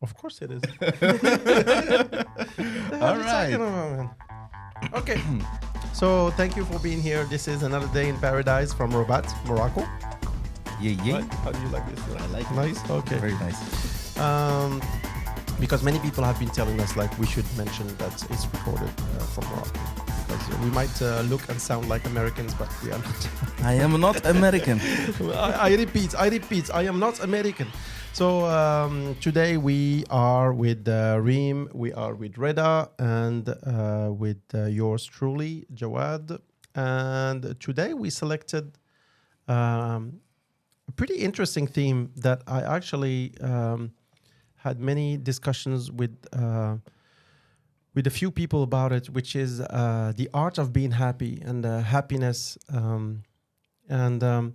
Of course it is. All right. Okay. So thank you for being here. This is another day in paradise from Rabat, Morocco. Yeah. Right? How do you like this? I like it. Nice. Okay. Very nice. Because many people have been telling us like we should mention that it's recorded from Morocco. Because we might look and sound like Americans, but we are not. I am not American. I repeat, I am not American. So today we are with Reem, we are with Reda, and with yours truly, Jawad. And today we selected a pretty interesting theme that I actually had many discussions with a few people about it, which is the art of being happy and happiness. There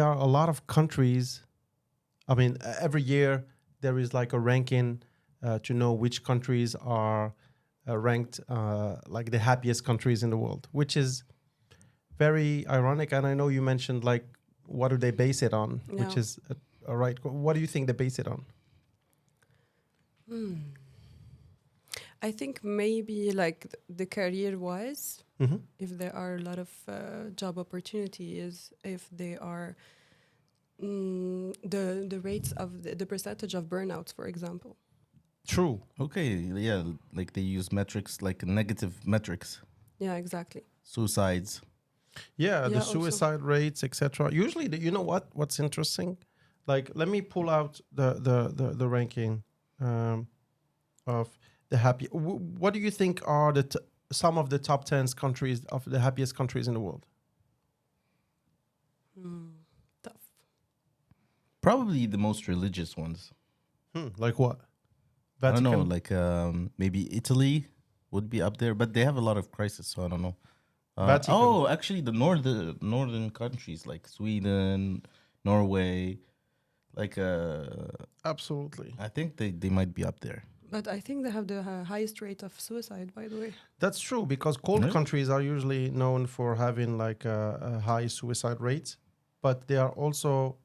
are a lot of countries. I mean, every year there is like a ranking to know which countries are ranked like the happiest countries in the world, which is very ironic. And I know you mentioned like, what do they base it on? No. Which is all right. What do you think they base it on? I think maybe like the career-wise, Mm-hmm. if there are a lot of job opportunities, if they are the rates of the percentage of burnouts, for example. True. Okay, yeah, like they use metrics, like negative metrics, Yeah, exactly. suicides. Yeah, the Yeah, also. suicide rates, etc. Usually, you know what's interesting? Like, let me pull out the ranking of the happy. What do you think are some of the top 10 countries of the happiest countries in the world? Tough. Probably the most religious ones. Like what? I Vatican. don't know, like maybe Italy would be up there, but they have a lot of crisis, so I don't know. Vatican. Oh, actually, the northern countries like Sweden, Norway, like Absolutely. I think they might be up there. But I think they have the highest rate of suicide, by the way. That's true, because cold Really? countries are usually known for having like a high suicide rate, but they are also.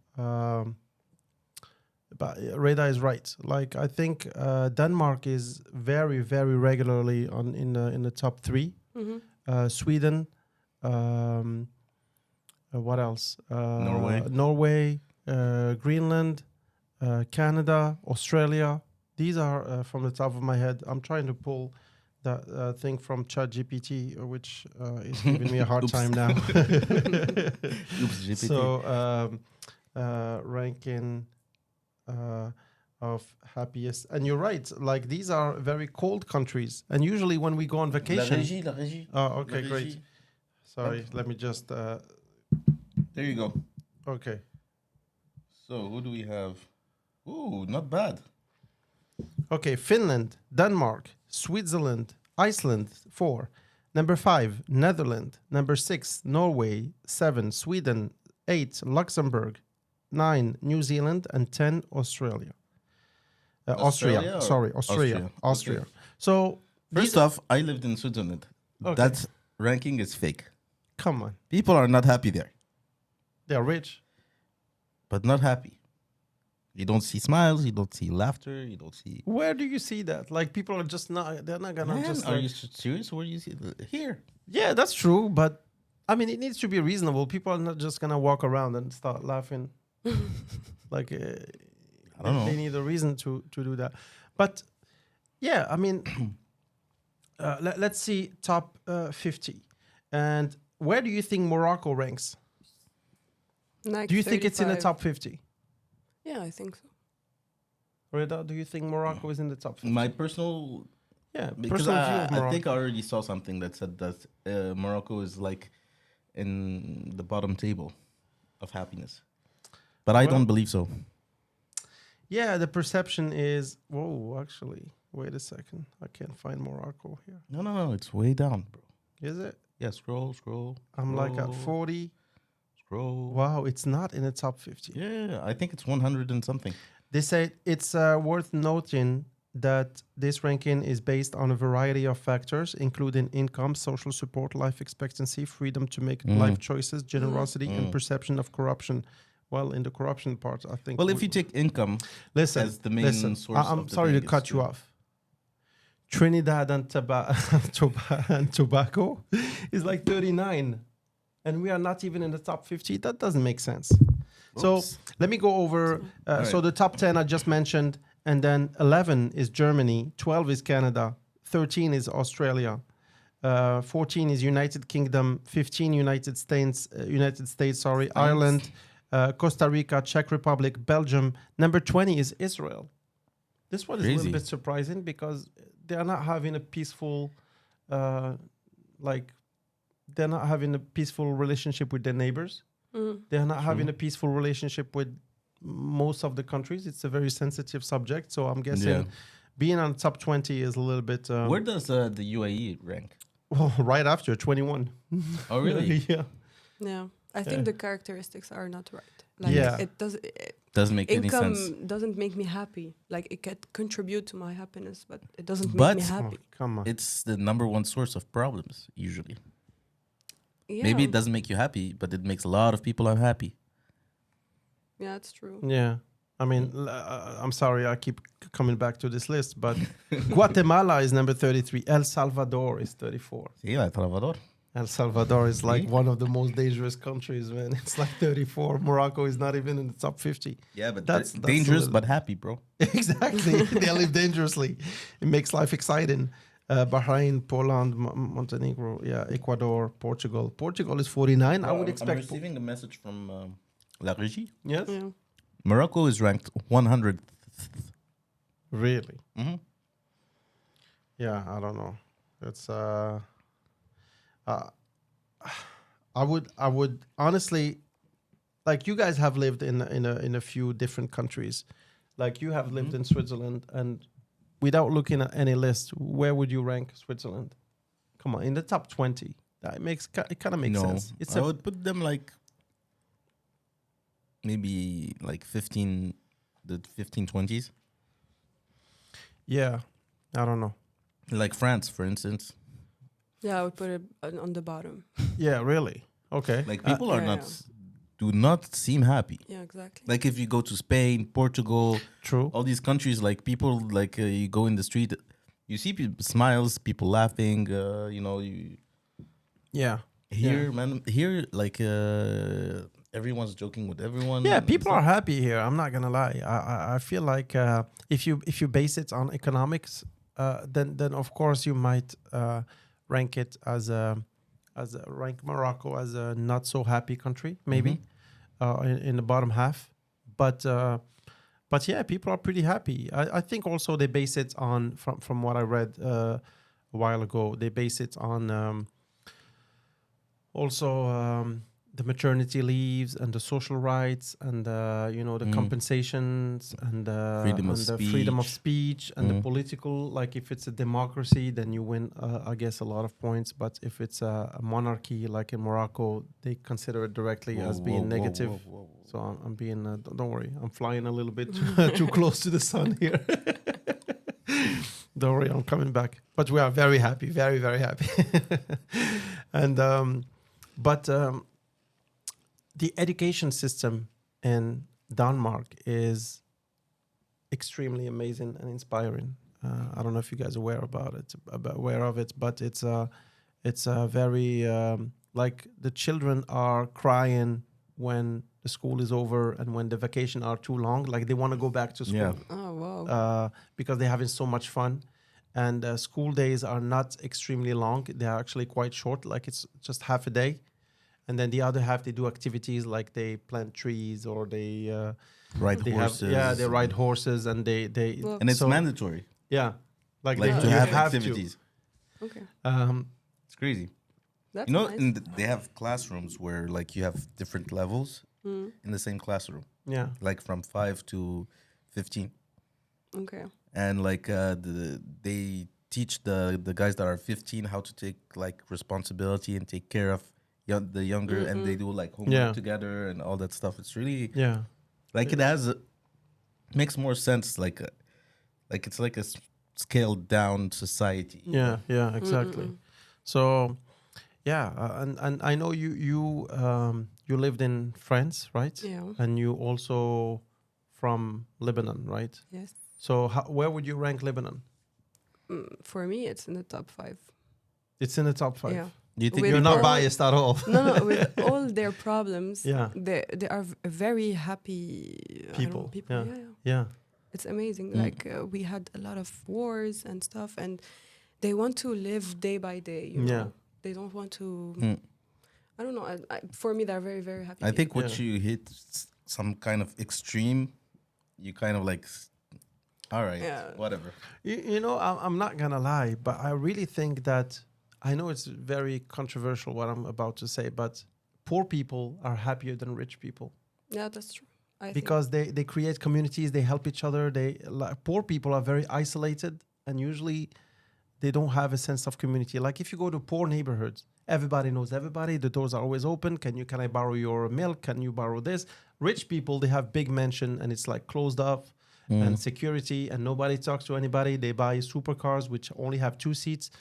But Reda is right. Like, I think Denmark is very, very regularly in the top 3. Sweden. What else? Norway, Greenland, Canada, Australia. These are from the top of my head. I'm trying to pull that thing from ChatGPT, which is giving me a hard time now. Oops, GPT. So ranking of happiest, and you're right. Like, these are very cold countries, and usually when we go on vacation. La régie. Oh, okay, La great. régie. Sorry, let me just. There you go. Okay. So who do we have? Ooh, not bad. Okay, Finland, Denmark, Switzerland, Iceland, 4. Number 5, Netherlands. Number 6, Norway. 7, Sweden. 8, Luxembourg. 9, New Zealand. And 10, Australia. Australia Austria. or Sorry, Austria. Austria. Okay. So, First off, I lived in Switzerland. Okay. That ranking is fake. come on. People are not happy there, They're rich. but not happy. You don't see smiles. You don't see laughter. You don't see. Where do you see that? Like, people are just not, they're not gonna Man, just. are like- you serious? Where do you see here? Yeah, that's true. But I mean, it needs to be reasonable. People are not just gonna walk around and start laughing. Like, I don't know. they need a reason to do that. But yeah, I mean, let's see top 50. And where do you think Morocco ranks? Like Do you think it's in the 35. top 50? Yeah, I think so. Reda, do you think Morocco is in the top 50? My personal, Yeah, because personal view of I Morocco. think I already saw something that said that Morocco is like in the bottom table of happiness, but I Well- don't believe so. Yeah, the perception is. Whoa, actually, wait a second. I can't find Morocco here. No, it's way down, bro. Is it? Yeah, scroll. I'm like at scroll, 40. Scroll. Wow, it's not in the top 50. Yeah, I think it's 100 and something. They say it's worth noting that this ranking is based on a variety of factors, including income, social support, life expectancy, freedom to make life choices, generosity, and perception of corruption Well, in the corruption part, I think. Well, if you take income listen, as the main listen, source I'm of the sorry to thing, it's cut you true. off. Trinidad and Tobago is like 39, and we are not even in the top 50. That doesn't make sense. So Oops. let me go over. All So right. the top 10 I just mentioned, and then 11 is Germany, 12 is Canada, 13 is Australia, 14 is United Kingdom, 15 United States, sorry, Ireland, Costa Rica, Czech Republic, Belgium. Number 20 is Israel. This one is a Crazy. little bit surprising because they are not having a peaceful, like, they're not having a peaceful relationship with their neighbors. They're not having a peaceful relationship with most of the countries. It's a very sensitive subject. So I'm guessing Yeah. being on top 20 is a little bit. Where does the UAE rank? Well, right after 21. Oh, really? Yeah. Yeah, I think Yeah. the characteristics are not right. Like Yeah. it does. Doesn't make any Income sense. doesn't make me happy. Like it can contribute to my happiness, but it doesn't But- make me Oh, happy. come on. It's the number one source of problems usually. Yeah. Maybe it doesn't make you happy, but it makes a lot of people unhappy. Yeah, it's true. Yeah. I mean, I'm sorry, I keep coming back to this list, but Guatemala is number 33. El Salvador is 34. Sí, El Salvador. El Salvador is like See? one of the most dangerous countries, man. It's like 34. Morocco is not even in the top 50. Yeah, but That's- that's that's dangerous a- but happy, bro. Exactly. They live dangerously. It makes life exciting. Bahrain, Poland, Montenegro, yeah, Ecuador, Portugal. Portugal is 49. I would I'm expect. receiving a message from La Régie. Yes? Yeah. Morocco is ranked 100th. Really? Mm-hmm. Yeah, I don't know. It's I would honestly, like, you guys have lived in a few different countries. Like, you have lived in Switzerland, and without looking at any list, where would you rank Switzerland? Come on, in the top 20. It kind of makes No, sense. It's I would put them like maybe like 15, the 1520s. yeah, I don't know. Like France, for instance. Yeah, I would put it on the bottom. Yeah, really. Okay. Like people are Yeah, not, do not seem happy. Yeah, exactly. Like if you go to Spain, Portugal, True. all these countries, like people, like you go in the street, you see people smiles, people laughing. You know, you Yeah. here, man, here like everyone's joking with everyone. Yeah, and people are stuff. happy here. I'm not gonna lie. I feel like if you base it on economics, then of course you might rank it as rank Morocco as a not so happy country, maybe in the bottom half. But yeah, people are pretty happy. I think also they base it on from what I read a while ago. They base it on also the maternity leaves and the social rights and the compensations and Freedom of the freedom of speech and the political. Like if it's a democracy, then you win, I guess, a lot of points. But if it's a monarchy, like in Morocco, they consider it directly as being negative. So I'm being. Don't worry, I'm flying a little bit too close to the sun here. Don't worry, I'm coming back. But we are very happy, very, very happy. And the education system in Denmark is extremely amazing and inspiring. I don't know if you guys are aware of it, but it's a very like the children are crying when the school is over and when the vacation are too long. Like they want to go back to school. Yeah. Oh wow. Because they're having so much fun. And school days are not extremely long. They're actually quite short, like it's just half a day. And then the other half, they do activities like they plant trees or they Ride they horses. they ride horses and they Well, And it's so- mandatory. yeah, Like they- to you have have activities. okay. It's crazy. That's You know, nice. they have classrooms where like you have different levels in the same classroom, yeah, like from 5 to 15. Okay. And like they teach the guys that are 15 how to take like responsibility and take care of the younger, and they do like homework Yeah. together and all that stuff. It's really yeah, like it has makes more sense. Like it's like a scaled down society. yeah, exactly. So yeah, and I know you you lived in France, right? Yeah. And you also from Lebanon, right? Yes. So where would you rank Lebanon? For me, it's in the top 5. It's in the top 5. Yeah. Do you think With You're people not are- all- biased at all. No, with all their problems, Yeah. they are very happy People, people. yeah. Yeah. Yeah. It's amazing. Mm. Like we had a lot of wars and stuff, and they want to live day by day. You Yeah. know, they don't want to. Mm. I don't know. For me, they're very, very happy. I think people. once you hit some kind of extreme, you kind of like, all right, Yeah. whatever. You know, I'm not going to lie, but I really think that I know it's very controversial what I'm about to say, but poor people are happier than rich people Yeah, that's true. I think. because they create communities, they help each other. Poor people are very isolated and usually they don't have a sense of community. Like if you go to poor neighborhoods, everybody knows everybody. The doors are always open. Can I borrow your milk? Can you borrow this? Rich people, they have big mansion and it's like closed off and security and nobody talks to anybody. They buy supercars which only have 2 seats.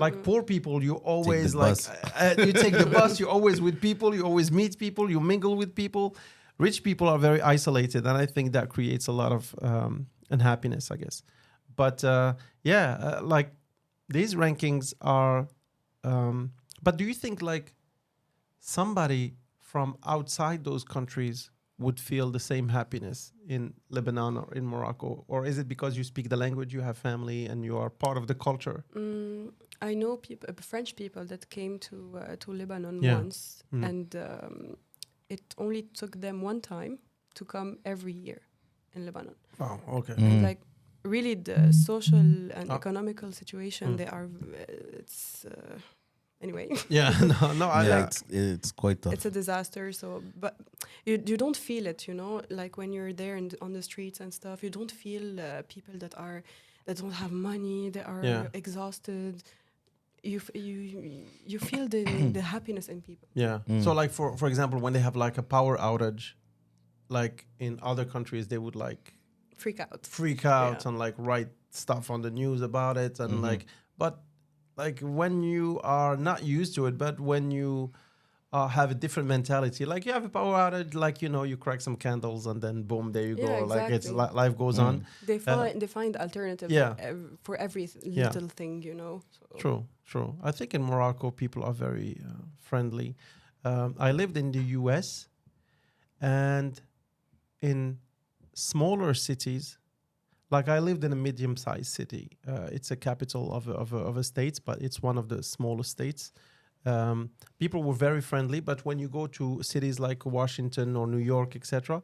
Like poor people, you always the like bus. you take the bus. You're always with people. You always meet people. You mingle with people. Rich people are very isolated, and I think that creates a lot of unhappiness, I guess. But like these rankings are. But do you think like somebody from outside those countries would feel the same happiness in Lebanon or in Morocco, or is it because you speak the language, you have family, and you are part of the culture? I know people, French people that came to Lebanon Yeah. once, and it only took them one time to come every year in Lebanon. Oh, okay. And like really the social and Oh. economical situation, they are. It's anyway. Yeah, no, I Yeah, like. it's quite tough. It's a disaster. So, but you don't feel it, you know. Like when you're there on the streets and stuff, you don't feel people that don't have money. They are Yeah. exhausted. You feel the happiness in people. Yeah. So like for example, when they have like a power outage, like in other countries, they would like Freak out. freak out Yeah. and like write stuff on the news about it and but like when you are not used to it, but when you have a different mentality, like you have a power outage, like you crack some candles and then boom, there you go. Yeah, Like it's exactly. life goes on. They find alternatives Yeah. for every Yeah. little thing, you know. So. True. I think in Morocco people are very friendly. I lived in the US, and in smaller cities, like I lived in a medium-sized city. It's a capital of a state, but it's one of the smallest states. People were very friendly, but when you go to cities like Washington or New York, etc.,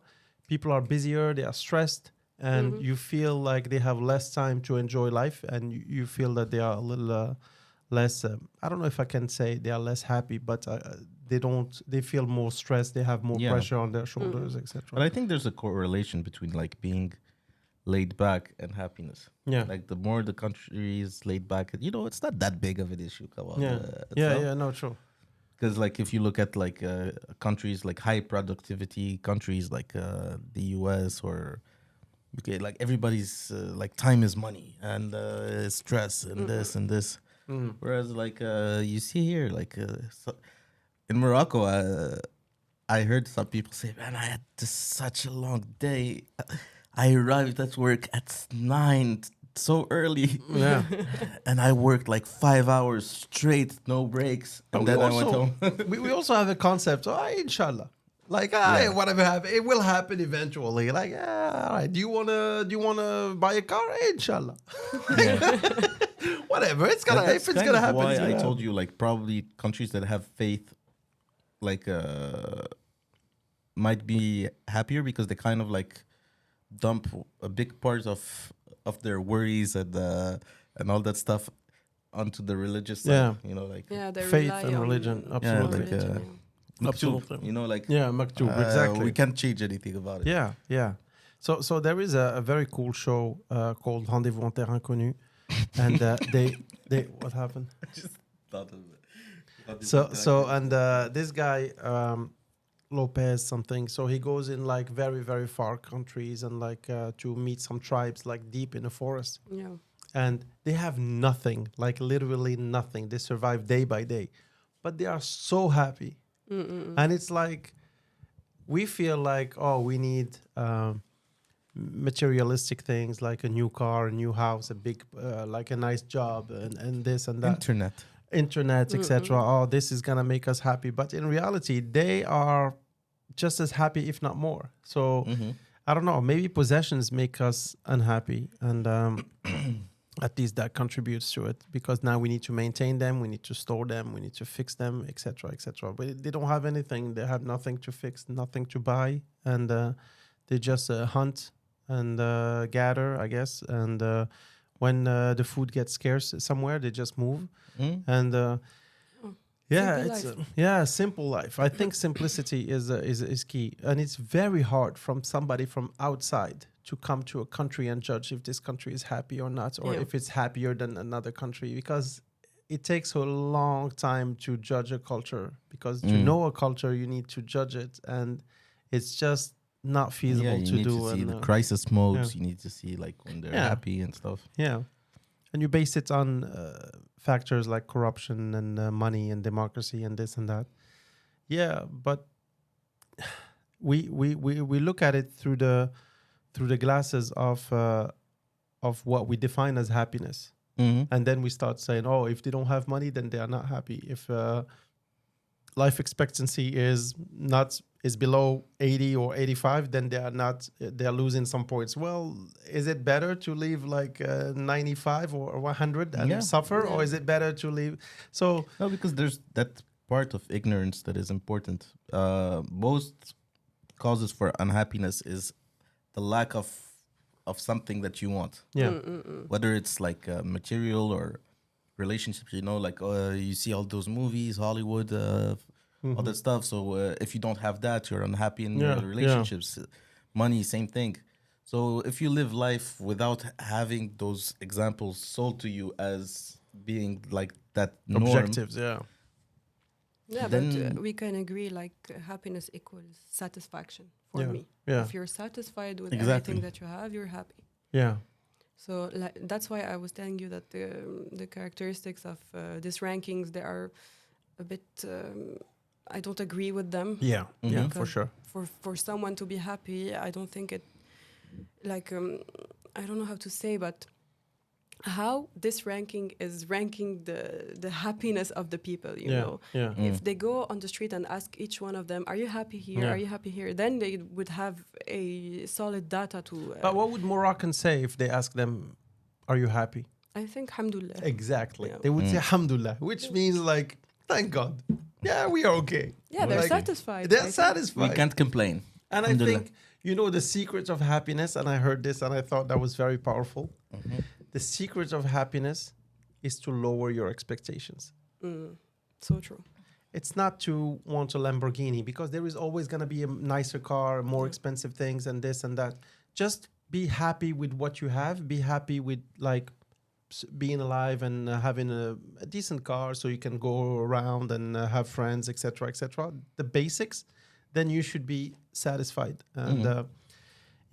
people are busier, they are stressed, and you feel like they have less time to enjoy life, and you feel that they are a little less. I don't know if I can say they are less happy, but they feel more stressed, they have more Yeah. pressure on their shoulders, etc. But I think there's a correlation between like being laid back and happiness. Yeah. Like the more the country is laid back, it's not that big of an issue. Come on. No, true. Because like if you look at like countries like high productivity countries like the US or UK, like everybody's like time is money and stress and this and this. Whereas like you see here, like in Morocco, I heard some people say, "Man, I had such a long day. I arrived at work at 9 so early, Yeah. and I worked like 5 hours straight, no breaks, and then I went home." we also have a concept, inshallah. Like, whatever happens, it will happen eventually. Like, all right, do you wanna buy a car? Inshallah. Whatever, it's gonna That's if it's kind gonna of happen. why it's gonna I told happen. you, like probably countries that have faith, like might be happier because they kind of like dump a big part of their worries and all that stuff onto the religious side. Yeah. Like Yeah, they Faith rely and on religion, on absolutely. like, religion, maktub, Absolutely. like Yeah, maktub, exactly. we can't change anything about it. Yeah. So there is a very cool show called Rendez-vous en terrain connu, and they what happened? Just thought of it. This guy Lopez something, so he goes in like very, very far countries and like to meet some tribes like deep in the forest, Yeah. and they have nothing, like literally nothing. They survive day by day, but they are so happy. And it's like we feel like, oh, we need materialistic things like a new car, a new house, a big, like a nice job, and this and that. Internet, etc. Oh, this is gonna make us happy, but in reality, they are just as happy, if not more. So I don't know. Maybe possessions make us unhappy, and at least that contributes to it because now we need to maintain them, we need to store them, we need to fix them, etc., etc. But they don't have anything. They have nothing to fix, nothing to buy, and they just hunt and gather, I guess. And when the food gets scarce somewhere, they just move. And yeah, Simple it's life. simple life. I think simplicity is key, and it's very hard from somebody from outside to come to a country and judge if this country is happy or not, or Yeah. if it's happier than another country, because it takes a long time to judge a culture. Because to know a culture, you need to judge it, and it's just not feasible you to need do. to see and, the crisis modes. yeah. You need to see like when they're Yeah. happy and stuff. Yeah. And you base it on factors like corruption and money and democracy and this and that. Yeah, but we look at it through the glasses of what we define as happiness, and then we start saying, oh, if they don't have money, then they are not happy. If life expectancy is below 80 or 85, then they're losing some points. Well, is it better to live like 95 or 100 and Yeah. suffer, or Yeah. is it better to live? So No, because there's that part of ignorance that is important. Most causes for unhappiness is the lack of something that you want. yeah, Whether it's like material or relationships, like you see all those movies, Hollywood, all that stuff. So if you don't have that, you're unhappy in Yeah, your relationships. Money, same thing. So if you live life without having those examples sold to you as being like that norm, objectives. Yeah, Yeah, Then- but we can agree like happiness equals satisfaction for Yeah, me. yeah. If you're satisfied with Exactly. everything that you have, you're happy. yeah, So that's why I was telling you that the characteristics of these rankings, they are a bit. I don't agree with them. yeah, yeah, for Because sure. For someone to be happy, I don't think it. Like I don't know how to say, but how this ranking is ranking the happiness of the people. You Yeah, know, yeah, if they go on the street and ask each one of them, "Are you happy here? Yeah. Are you happy here?" Then they would have a solid data to. But what would Moroccans say if they ask them, "Are you happy?" I think, alhamdulillah. Exactly. Yeah. They would say Alhamdulillah, which means like, thank God. Yeah, we are okay. Yeah, they're Like, satisfied. I They're think. satisfied. we can't complain. And I Alhamdulillah. think, the secret of happiness, and I heard this and I thought that was very powerful. The secret of happiness is to lower your expectations. So true. It's not to want a Lamborghini, because there is always going to be a nicer car, more expensive things, and this and that. Just be happy with what you have. Be happy with like being alive and having a decent car so you can go around and have friends, etc., etc. The basics, then you should be satisfied. And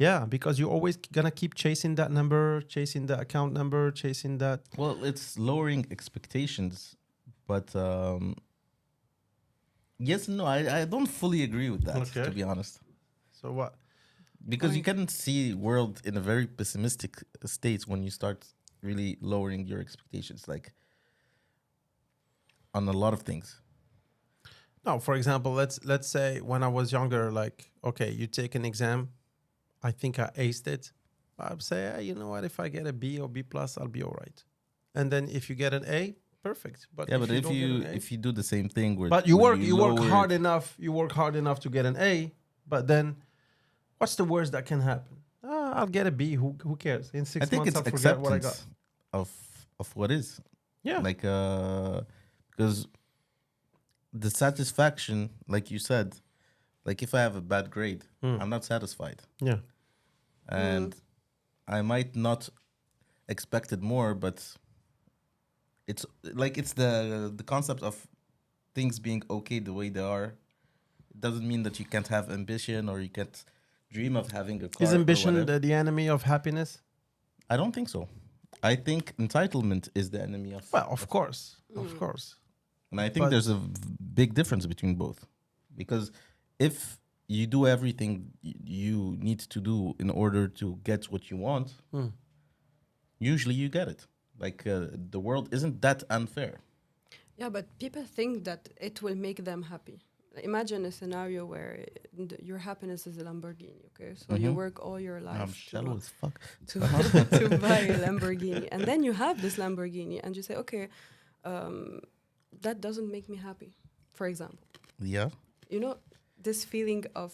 yeah, because you're always gonna keep chasing that number, chasing the account number, chasing that. Well, it's lowering expectations, but yes and no. I don't fully agree with that, Okay. to be honest. So what? Because you Why? can see world in a very pessimistic state when you start really lowering your expectations, like on a lot of things. No, for example, let's say when I was younger, like, okay, you take an exam, I think I aced it. I'd say, hey, you know what? If I get a B or B plus, I'll be all right. And then if you get an A, perfect. But Yeah, but if don't get you an A- if you do the same thing, where but you where work lower- hard enough. You work hard enough to get an A. But then, what's the worst that can happen? I'll get a B. Who cares? In 6 I think months, it's I'll forget what I acceptance got. of what is. Yeah. Like because the satisfaction, like you said, like if I have a bad grade, I'm not satisfied, Yeah. and I might not expected more, but it's like it's the concept of things being okay the way they are. It doesn't mean that you can't have ambition or you can't dream of having a car. Is or ambition whatever. the enemy of happiness? I don't think so. I think entitlement is the enemy of. Well, of course. Of course. And I think But- there's a big difference between both. Because if you do everything you need to do in order to get what you want, usually you get it. Like the world isn't that unfair. Yeah, but people think that it will make them happy. Imagine a scenario where your happiness is a Lamborghini, okay? So you work all your life I'm shallow as fuck. to, to buy a Lamborghini. And then you have this Lamborghini and you say, okay, that doesn't make me happy, for example. Yeah. You know, this feeling of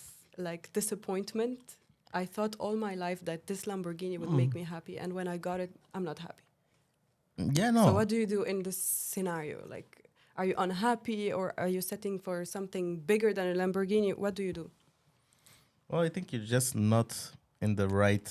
like disappointment. I thought all my life that this Lamborghini would make me happy. And when I got it, I'm not happy. Yeah, no. So what do you do in this scenario? Like, are you unhappy or are you setting for something bigger than a Lamborghini? What do you do? Well, I think you're just not in the right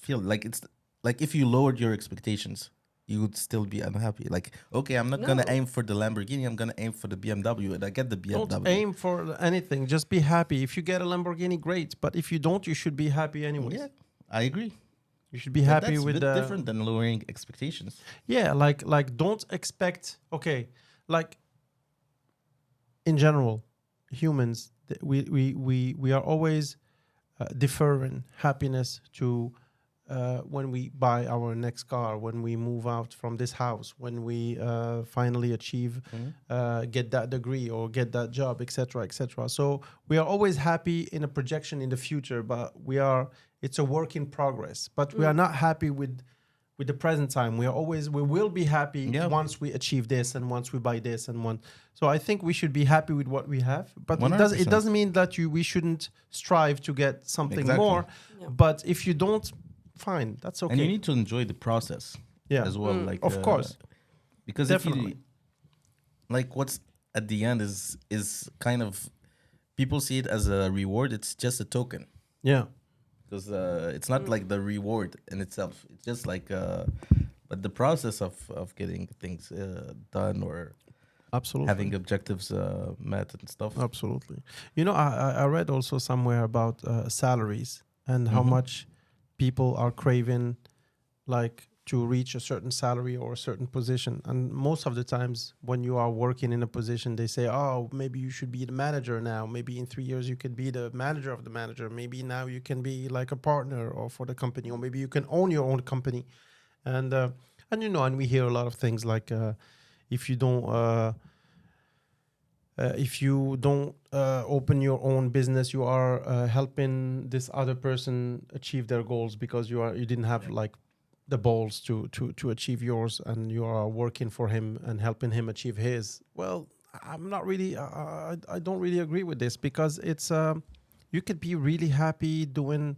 field. Like it's like if you lowered your expectations, you would still be unhappy. Like, okay, I'm not gonna No. aim for the Lamborghini. I'm gonna aim for the BMW, and I get the BMW. Don't aim for anything. Just be happy. If you get a Lamborghini, great. But if you don't, you should be happy anyways. Yeah, I agree. You should be But happy that's with a bit the different than lowering expectations. Yeah, like don't expect. Okay, like in general, humans we are always deferring happiness to when we buy our next car, when we move out from this house, when we finally achieve get that degree or get that job, etc., etc. So we are always happy in a projection in the future, but it's a work in progress. But we are not happy with the present time. We will be happy Yeah. once we achieve this and once we buy this and one. So I think we should be happy with what we have, but it 100%. doesn't mean that we shouldn't strive to get something Exactly. more. Yeah. But if you don't, fine, that's okay. And you need to enjoy the process Yeah. as well. Like Of course. because Definitely. if you like what's at the end is kind of people see it as a reward. It's just a token. Yeah. Because it's not like the reward in itself. It's just like, but the process of getting things done or Absolutely. having objectives met and stuff. Absolutely. You know, I read also somewhere about salaries and how much people are craving, like, to reach a certain salary or a certain position. And most of the times when you are working in a position, they say, oh, maybe you should be the manager now. Maybe in 3 years you could be the manager of the manager. Maybe now you can be like a partner or for the company, or maybe you can own your own company. And you know, and we hear a lot of things like if you don't open your own business, you are helping this other person achieve their goals because you didn't have like the balls to achieve yours, and you are working for him and helping him achieve his. Well, I'm not really I don't really agree with this, because it's you could be really happy doing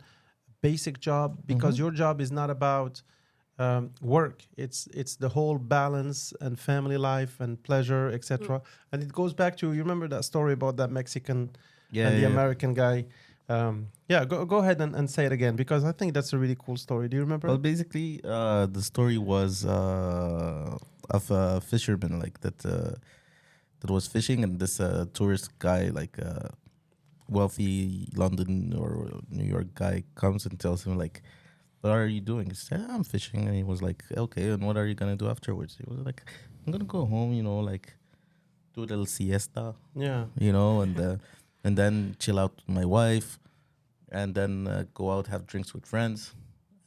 basic job because your job is not about work. It's the whole balance and family life and pleasure, etc. And it goes back to, you remember that story about that Mexican and the American guy. Go ahead and say it again, because I think that's a really cool story. Do you remember? Well, basically, the story was of a fisherman like that was fishing, and this tourist guy, like wealthy London or New York guy, comes and tells him like, "What are you doing?" He said, "I'm fishing." And he was like, "Okay, and what are you gonna do afterwards?" He was like, "I'm gonna go home, like do a little siesta, Yeah. and then chill out with my wife, and then go out, have drinks with friends."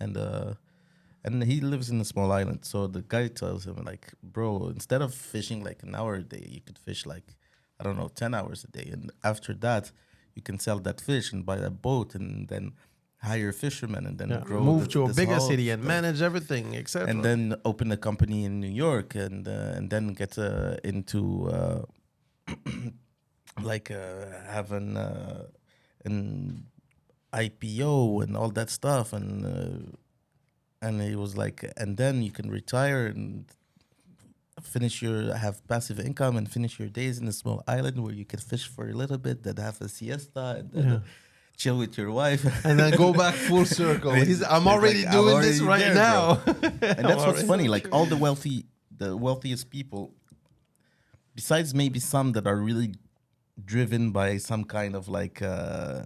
And he lives in a small island. So the guy tells him like, "Bro, instead of fishing like an hour a day, you could fish like, I don't know, 10 hours a day. And after that, you can sell that fish and buy that boat and then hire fishermen and then Yeah. grow Move to a this bigger whole city and stuff. manage everything, etc. And then open a company in New York and then get into have an IPO and all that stuff, and he was like, and then you can retire and have passive income and finish your days in a small island where you can fish for a little bit, then have a siesta and then chill with your wife, and then go back full circle. I'm It's already like, doing I'm this already right there, now. And that's what's already- funny. Like True. all the wealthiest people, besides maybe some that are really driven by some kind of like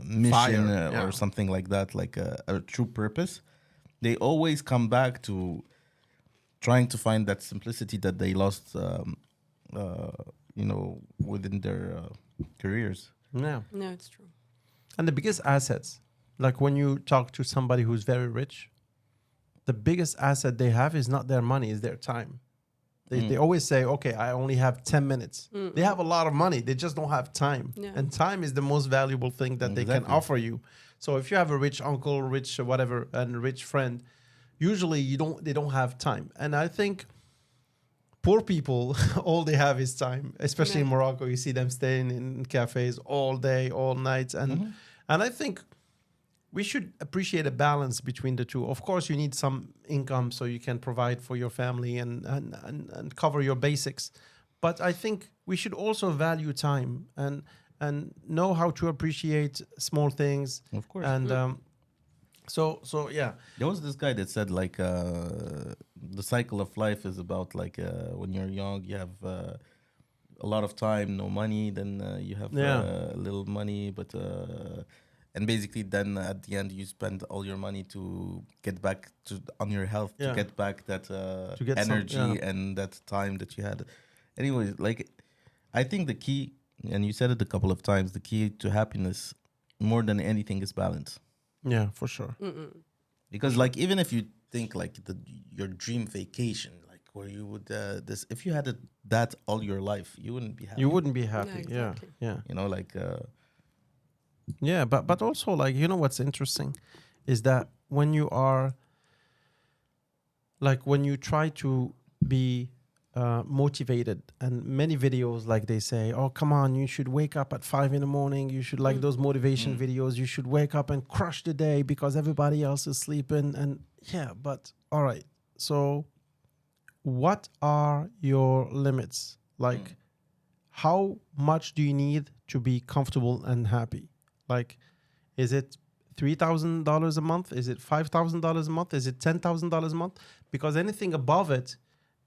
mission Fire, yeah. or something like that, like a true purpose, they always come back to trying to find that simplicity that they lost, within their careers. Yeah. No, it's true. And the biggest assets, like when you talk to somebody who's very rich, the biggest asset they have is not their money, is their time. They always say, okay, I only have 10 minutes. They have a lot of money. They just don't have time. Yeah. And time is the most valuable thing that they can Exactly. offer you. So if you have a rich uncle, rich whatever, and a rich friend, usually they don't have time. And I think poor people, all they have is time, especially in Yeah. Morocco. You see them staying in cafes all day, all night. And I think we should appreciate a balance between the two. Of course, you need some income so you can provide for your family and cover your basics. But I think we should also value time and know how to appreciate small things. Of course. And so yeah. There was this guy that said like the cycle of life is about like when you're young you have a lot of time, no money, then you have little money, but and basically then at the end you spend all your money to get back on your health, Yeah. to get back that To get some- energy and that time that you had. Anyways, like I think the key, and you said it a couple of times, the key to happiness more than anything is balance. Yeah, for sure. Because like even if you think like your dream vacation, like where you would if you had that all your life, you wouldn't be happy. You wouldn't be happy. Yeah, exactly. yeah. You know, like Yeah, but also like you know what's interesting is that when you are like when you try to be motivated, and many videos like they say, oh come on, you should wake up at 5 a.m. You should like those motivation videos. You should wake up and crush the day because everybody else is sleeping. And yeah, but all right. So what are your limits? Like how much do you need to be comfortable and happy? Like, is it $3,000 a month? Is it $5,000 a month? Is it $10,000 a month? Because anything above it,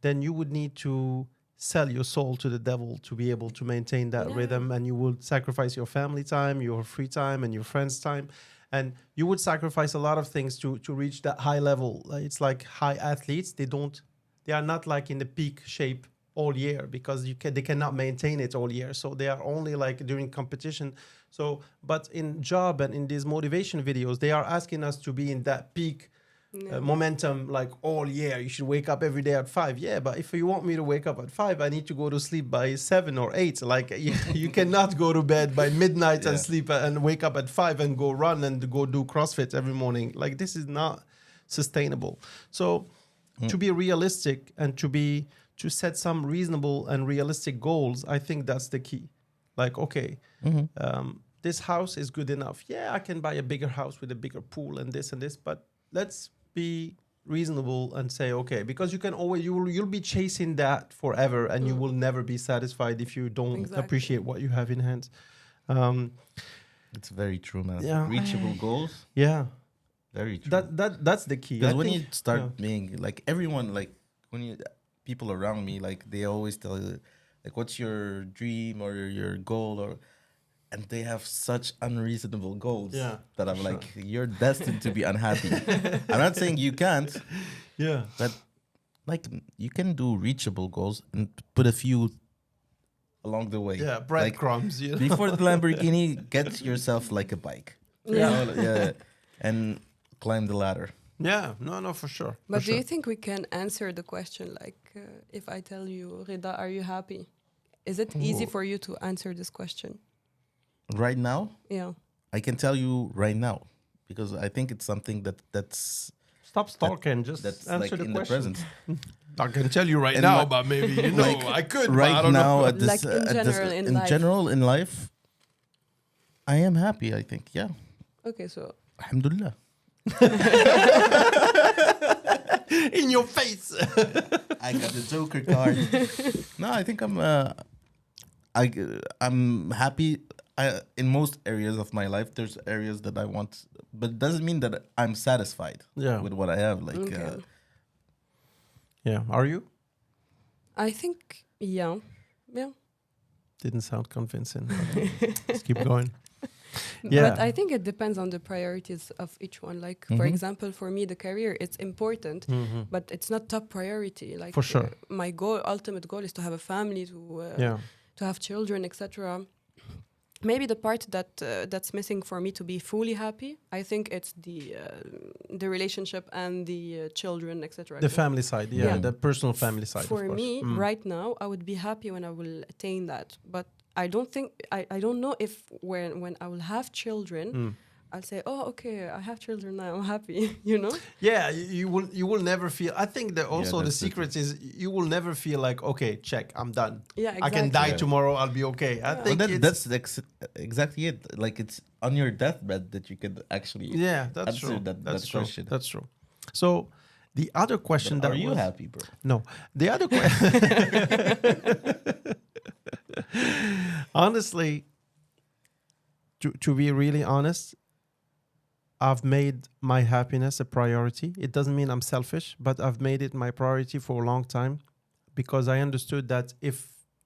then you would need to sell your soul to the devil to be able to maintain that Yeah. rhythm, and you would sacrifice your family time, your free time, and your friends' time, and you would sacrifice a lot of things to reach that high level. It's like high athletes; they are not like in the peak shape all year because they cannot maintain it all year. So they are only like during competition. So, but in job and in these motivation videos, they are asking us to be in that peak momentum like all year. You should wake up every day at 5. Yeah, but if you want me to wake up at 5, I need to go to sleep by 7 or 8. Like you cannot go to bed by midnight and sleep and wake up at 5 and go run and go do CrossFit every morning. Like this is not sustainable. So to be realistic and to set some reasonable and realistic goals, I think that's the key. Like, okay, this house is good enough. Yeah, I can buy a bigger house with a bigger pool and this, but let's be reasonable and say, okay, because you can always, you'll be chasing that forever and you will never be satisfied if you don't Exactly. appreciate what you have in hand. it's very true, man. Yeah. Reachable goals, Yeah, very true. that's the key. Because I when think- you start being like everyone, like when you people around me, like they always tell you, like, what's your dream or your goal, or and they have such unreasonable goals Yeah, that I'm like, you're destined to be unhappy. I'm not saying you can't, yeah, but like you can do reachable goals and put a few along the way. yeah, Like, breadcrumbs. You know? before the Lamborghini, get yourself like a bike. Yeah. Yeah, and climb the ladder. Yeah, no, for sure. But for do you sure. think we can answer the question like, if I tell you, Rida, are you happy? Is it easy for you to answer this question? Right now, Yeah. I can tell you right now, because I think it's something that's Stop stalking. Just answer like the in question. the present. I can tell you right And now, like- but maybe you know like, I could. but I Right don't now, know. at this, Like in general in life. general in life, I am happy. I think, yeah, Okay, so alhamdulillah. in your face. I got the Joker card. No, I think I'm happy. In most areas of my life, there's areas that I want, but it doesn't mean that I'm satisfied Yeah. with what I have. Like, Okay. Yeah, are you? I think, yeah. Didn't sound convincing. Let's keep going. Yeah. But I think it depends on the priorities of each one. Like, for example, for me, the career, it's important, but it's not top priority. Like, For sure. My ultimate goal is to have a family, to Yeah. to have children, etc. maybe the part that's missing for me to be fully happy, I think it's the relationship and the children, etc. The family side, yeah, Yeah. the personal family side. For of course. me, right now, I would be happy when I will attain that. But I don't think I don't know if when I will have children, I'll say, oh, okay, I have children now, I'm happy. You know? Yeah, you will never feel. I think that also the that's it. secret is you will never feel like, okay, check, I'm done. Yeah, I can exactly. die Yeah. tomorrow, I'll be okay. I Well, think that's exactly it. Like it's on your deathbed that you could actually. yeah, that's answer true. that That's true. question. That's true. So the other question But that are you was, happy, bro? No, the other question. Honestly, to be really honest, I've made my happiness a priority. It doesn't mean I'm selfish, but I've made it my priority for a long time because I understood that if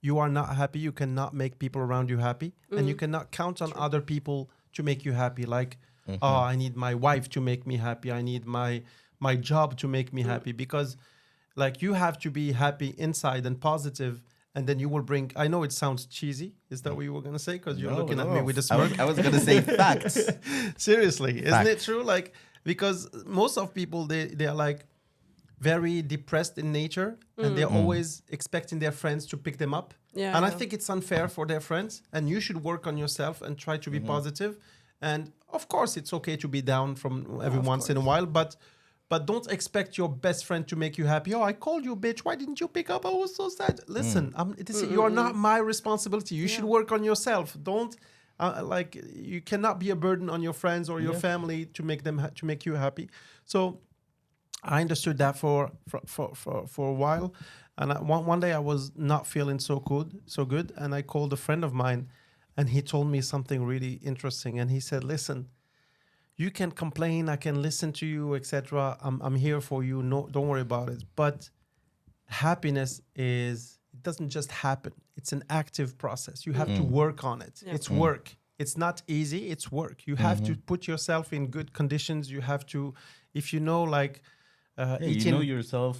you are not happy, you cannot make people around you happy, and you cannot count on other people to make you happy. Like, oh, I need my wife to make me happy. I need my job to make me happy, because like you have to be happy inside and positive, and then you will bring. I know it sounds cheesy. Is that what you were gonna say? Because you're looking at me with a smirk. I was gonna say facts. Seriously, isn't it Fact. true? Like, because most of people they are like very depressed in nature, and they're always expecting their friends to pick them up. Yeah, And I yeah. think it's unfair for their friends, and you should work on yourself and try to be positive. And of course, it's okay to be down from every of once in a while, but don't expect your best friend to make you happy. Oh, I called you, bitch. Why didn't you pick up? I was so sad. Listen, you are not my responsibility. You should work on yourself. Don't like you cannot be a burden on your friends or your family to make them to make you happy. So I understood that for a while, and one day I was not feeling so good, and I called a friend of mine, and he told me something really interesting, and he said, "Listen, you can complain, I can listen to you, etc. I'm here for you. No, don't worry about it. But happiness it doesn't just happen. It's an active process. You have to work on it. Yeah. It's work. It's not easy. It's work. You have to put yourself in good conditions. You have to, if you know, like Yeah, you eating. know yourself.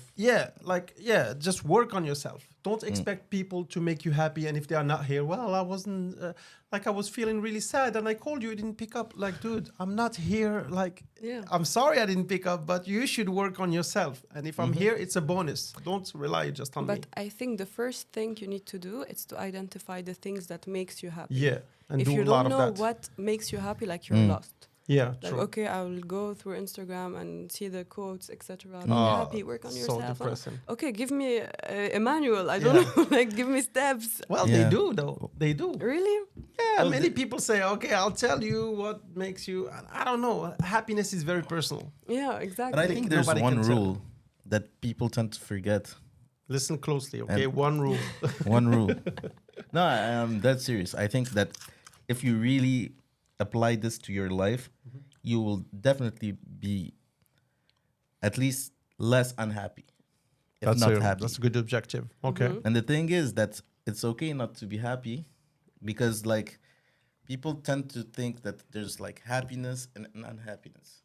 Just work on yourself. Don't expect people to make you happy. And if they are not here, well, I wasn't I was feeling really sad, and I called you, you didn't pick up. Like, dude, I'm not here. Like, Yeah. I'm sorry I didn't pick up, but you should work on yourself. And if I'm here, it's a bonus. Don't rely just on me. But I think the first thing you need to do is to identify the things that makes you happy. Yeah, and If do you a lot don't of know that. what makes you happy, like you're lost. Yeah, Like, true. okay, I will go through Instagram and see the quotes, etc. Be Ah, happy, work on so yourself. depressing. Okay, give me a manual. I don't know, like give me steps. Well, Yeah. they do though. They do. Really? Yeah, many people say, okay, I'll tell you what makes you. I don't know. Happiness is very personal. Yeah, exactly. But I think there's Nobody one can tell. rule that people tend to forget. Listen closely, okay? And- One rule. One rule. No, I'm dead serious. I think that if you really apply this to your life, you will definitely be at least less unhappy, if not happy. That's a good objective. Okay. And the thing is that it's okay not to be happy, because like people tend to think that there's like happiness and unhappiness.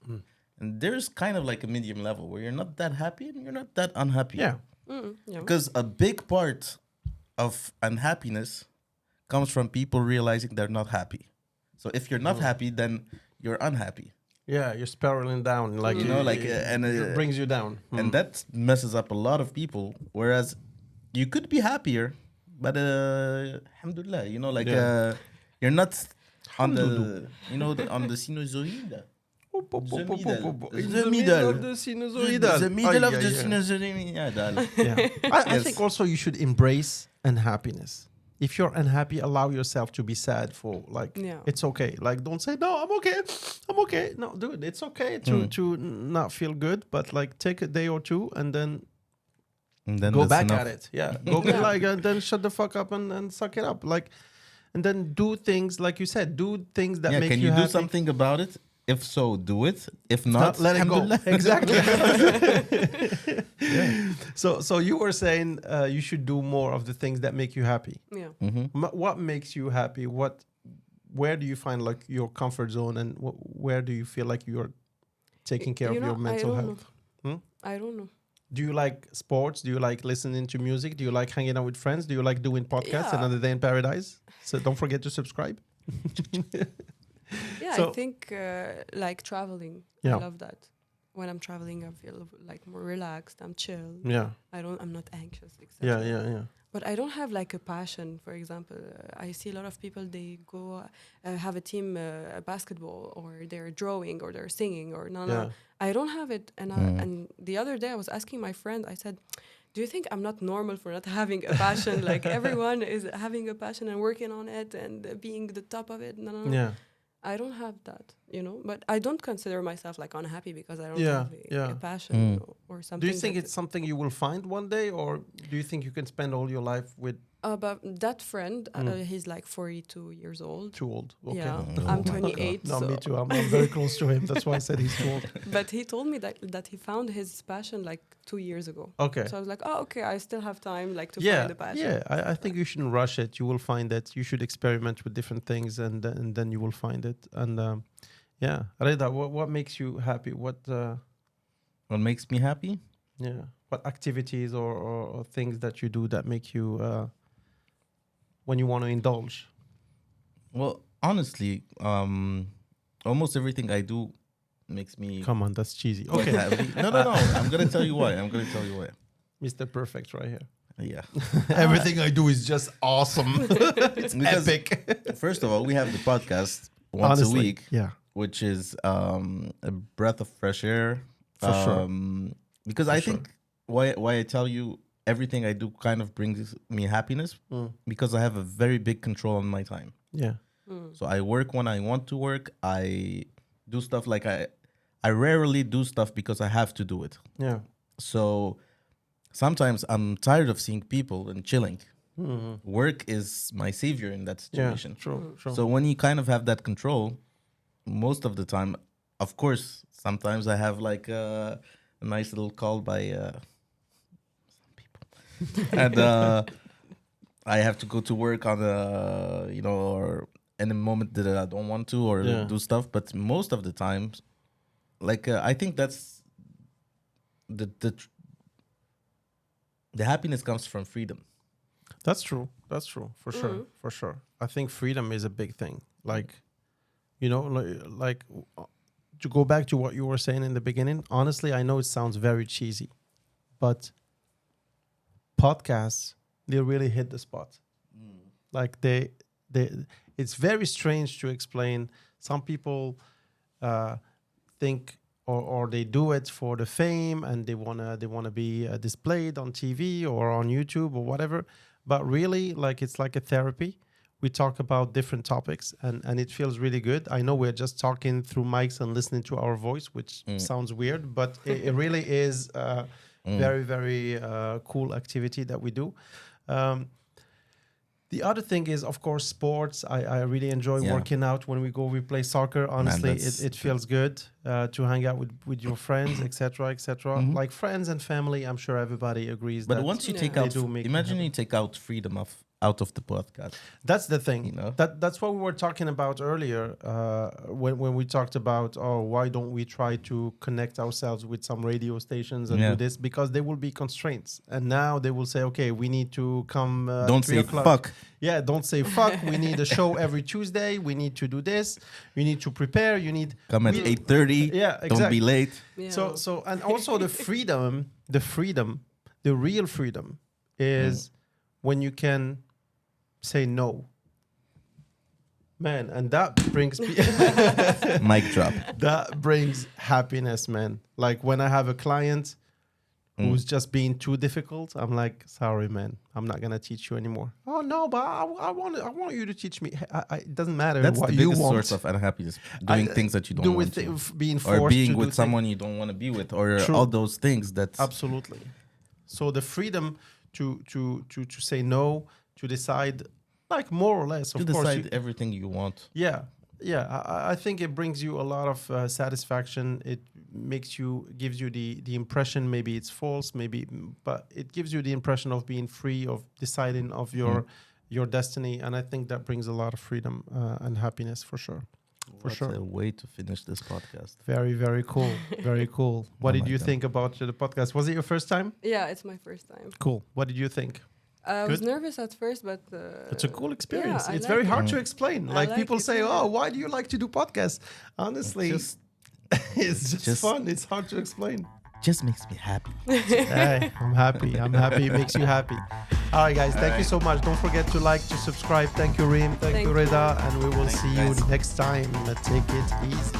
And there's kind of like a medium level where you're not that happy and you're not that unhappy. Yeah. Yeah. Because a big part of unhappiness comes from people realizing they're not happy. So if you're not happy, then you're unhappy. Yeah, you're spiraling down. Like, You know, like, and, it brings you down. And that messes up a lot of people. Whereas you could be happier, but alhamdulillah, you know, like Yeah. you're not on the, you know, on the sinusoid. In The the middle. middle of the sinusoidal. The middle of Ay, the ay, ay. sinusoidal. Yeah. I Yes. think also you should embrace unhappiness. If you're unhappy, allow yourself to be sad for like Yeah. it's okay. Like don't say no, I'm okay. I'm okay. No, dude, it's okay to not feel good, but like take a day or two and then And then go that's back enough. at it. Yeah. Go Yeah. like and then shut the fuck up and suck it up. Like and then do things like you said, do things that Yeah, make can you you do happy. something about it? If so, do it. If Not not, let it go. alhamdulillah. Exactly. So you were saying you should do more of the things that make you happy. Yeah. What makes you happy? Where do you find like your comfort zone, and where do you feel like you're taking care You of your know, I mental don't health? I don't know. Do you like sports? Do you like listening to music? Do you like hanging out with friends? Do you like doing podcasts? Yeah. Another Day in Paradise. So don't forget to subscribe. Yeah, So- I think like traveling. Yeah. I love that. When I'm traveling, I feel like more relaxed. I'm chill. Yeah, I'm not anxious, etc. yeah. But I don't have like a passion. For example, I see a lot of people. They go have a team, basketball, or they're drawing, or they're singing, or no. Yeah. I don't have it. And and the other day, I was asking my friend. I said, "Do you think I'm not normal for not having a passion? Like everyone is having a passion and working on it and being the top of it. No. Yeah. I don't have that, you know. But I don't consider myself like unhappy because I don't Yeah, have yeah. a passion or something. Do you think that- it's something you will find one day, or do you think you can spend all your life with But that friend, he's like 42 years old. too old? Okay. Yeah, Oh I'm my 28. No, so me too. I'm very close to him. That's why I said he's too old. But he told me that he found his passion like 2 years ago. Okay. So I was like, oh, okay, I still have time like to Yeah, find the passion. yeah. I think you shouldn't rush it. You will find it. You should experiment with different things, and then you will find it. And yeah, Reda, what makes you happy? What makes me happy? Yeah, what activities or things that you do that make you when you want to indulge? Well, honestly, almost everything I do makes me Come on, that's cheesy. quite Okay, happy. No. I'm gonna tell you why. Mr. Perfect right here. Yeah. Everything I do is just awesome. It's Because- epic. First of all, we have the podcast once Honestly, a week, yeah, which is a breath of fresh air. For sure. Because For I sure. think why I tell you everything I do kind of brings me happiness because I have a very big control on my time. yeah, So I work when I want to work. I do stuff like I rarely do stuff because I have to do it. yeah. So sometimes I'm tired of seeing people and chilling. Work is my savior in that Yeah, situation. true. So when you kind of have that control, most of the time, of course, sometimes I have like a nice little call by some people, and I have to go to work on or in a moment that I don't want to or Yeah. do stuff. But most of the times, like I think that's the happiness comes from freedom. That's true. That's true. For sure. Mhm. For sure. I think freedom is a big thing. Like, you know, like to go back to what you were saying in the beginning, honestly, I know it sounds very cheesy, but podcasts, they really hit the spot. Like they, it's very strange to explain. Some people think or they do it for the fame and they wanna be displayed on TV or on YouTube or whatever. But really, like it's like a therapy. We talk about different topics and it feels really good. I know we're just talking through mics and listening to our voice, which sounds weird, but it really is very, very cool activity that we do. The other thing is, of course, sports. I really enjoy Yeah. working out when we play soccer. Honestly, that's- it feels good to hang out with your friends, etc., etc. Like friends and family, I'm sure everybody agrees. But that once you Yeah. take They out, do make you imagine happy. you take out freedom out of the podcast. That's the thing. You know? That's what we were talking about earlier when we talked about, oh, why don't we try to connect ourselves with some radio stations and Yeah. do this? Because there will be constraints. And now they will say, okay, we need to come Don't 3 say o'clock. fuck. Yeah, don't say fuck. We need a show every Tuesday. We need to do this. You need to prepare. You need Come at we- 8:30. Yeah, Don't exactly. be late. Yeah. So and also the real freedom is when you can say no. Man, and that brings Mic drop. that brings happiness, man. Like when I have a client who's just being too difficult, I'm like, sorry, man, I'm not gonna teach you anymore. Oh no, but I want you to teach me. It doesn't matter That's what the you biggest want. source of unhappiness. Doing things that you don't want to. Being forced Or being to with do someone you don't want to be with. Or True. all those things that... Absolutely. So the freedom to say no, to decide, like more or less, To of course. decide everything you want. Yeah. I think it brings you a lot of satisfaction. It gives you the impression, maybe it's false, but it gives you the impression of being free, of deciding of your destiny. And I think that brings a lot of freedom and happiness for sure. For What sure. a way to finish this podcast. Very, very cool. Very cool. What Oh did my you God. think about the podcast? Was it your first time? Yeah, it's my first time. Cool. What did you think? I was Good. nervous at first, but It's a cool experience. I It's like very hard it. to explain. I Like like people it, say, yeah. "Oh, why do you like to do podcasts?" Honestly, Just- it's just just- fun. It's hard to explain. Just makes me happy. Hey, I'm happy. I'm happy. It makes you happy. All right, guys. Thank you so much. Don't forget to like, to subscribe. Thank you, Reem. Thank you, Thank you. Reda. And we will Thank see you, you guys. next time. Take it easy.